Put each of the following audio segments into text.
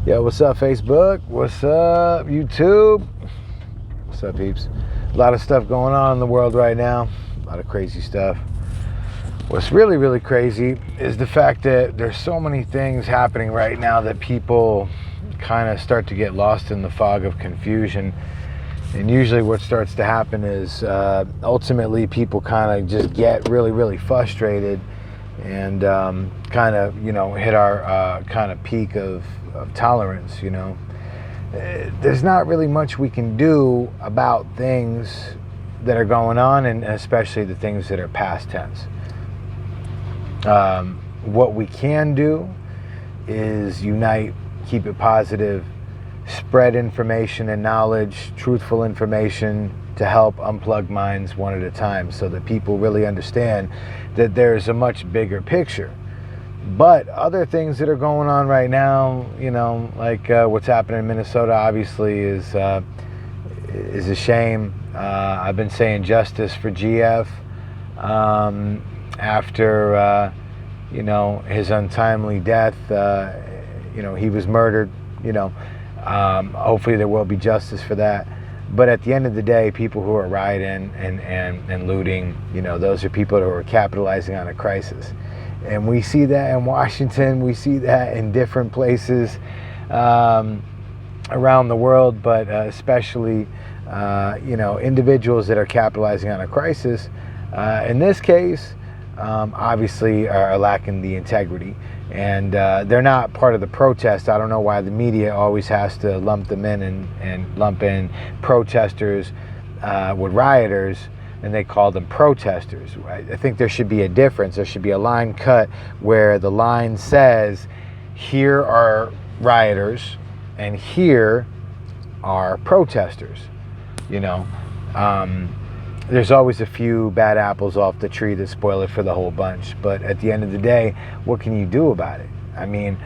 Yo, what's up, Facebook? What's up, YouTube? What's up, peeps? A lot of stuff going on in the world right now. A lot of crazy stuff. What's really, really crazy is the fact that there's so many things happening right now that people kind of start to get lost in the fog of confusion. And usually what starts to happen is ultimately people kind of just get really, really frustrated and kind of, hit our kind of peak of tolerance. There's not really much we can do about things that are going on, and especially the things that are past tense. What we can do is unite, keep it positive, spread information and knowledge, truthful information, to help unplug minds one at a time so that people really understand that there's a much bigger picture. But other things that are going on right now, like what's happening in Minnesota, obviously is a shame. I've been saying justice for GF after his untimely death. He was murdered. Hopefully there will be justice for that. But at the end of the day, people who are rioting and looting, those are people who are capitalizing on a crisis. And we see that in Washington, we see that in different places around the world, but especially, individuals that are capitalizing on a crisis, in this case, obviously are lacking the integrity. And they're not part of the protest. I don't know why the media always has to lump them in and lump in protesters with rioters, and they call them protesters. I think there should be a difference. There should be a line cut where the line says, here are rioters and here are protesters. There's always a few bad apples off the tree that spoil it for the whole bunch. But at the end of the day, what can you do about it? I mean,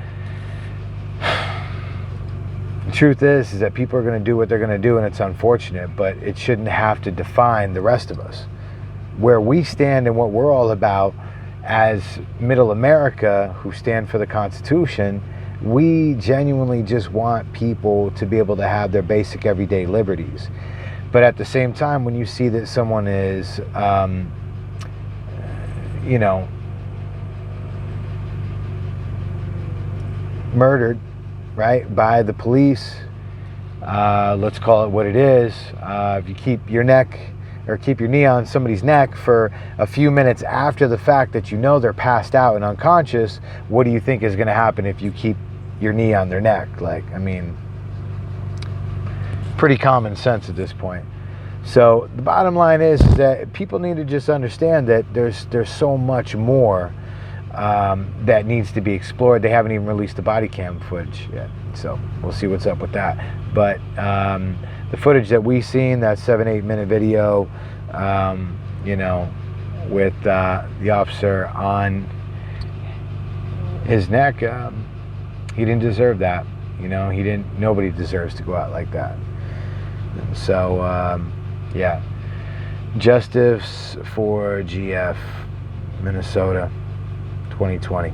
the truth is that people are going to do what they're going to do, and it's unfortunate, but it shouldn't have to define the rest of us. Where we stand and what we're all about as middle America who stand for the Constitution, we genuinely just want people to be able to have their basic everyday liberties. But at the same time, when you see that someone is, murdered, right, by the police, let's call it what it is. If you keep your knee on somebody's neck for a few minutes after the fact that they're passed out and unconscious, what do you think is going to happen if you keep your knee on their neck? Pretty common sense at this point. So the bottom line is that people need to just understand that there's so much more that needs to be explored. They haven't even released the body cam footage yet, so we'll see what's up with that. But the footage that we've seen, that 7-8 minute video, with the officer on his neck, he didn't deserve that. Nobody deserves to go out like that. And so, justice for GF, Minnesota, 2020.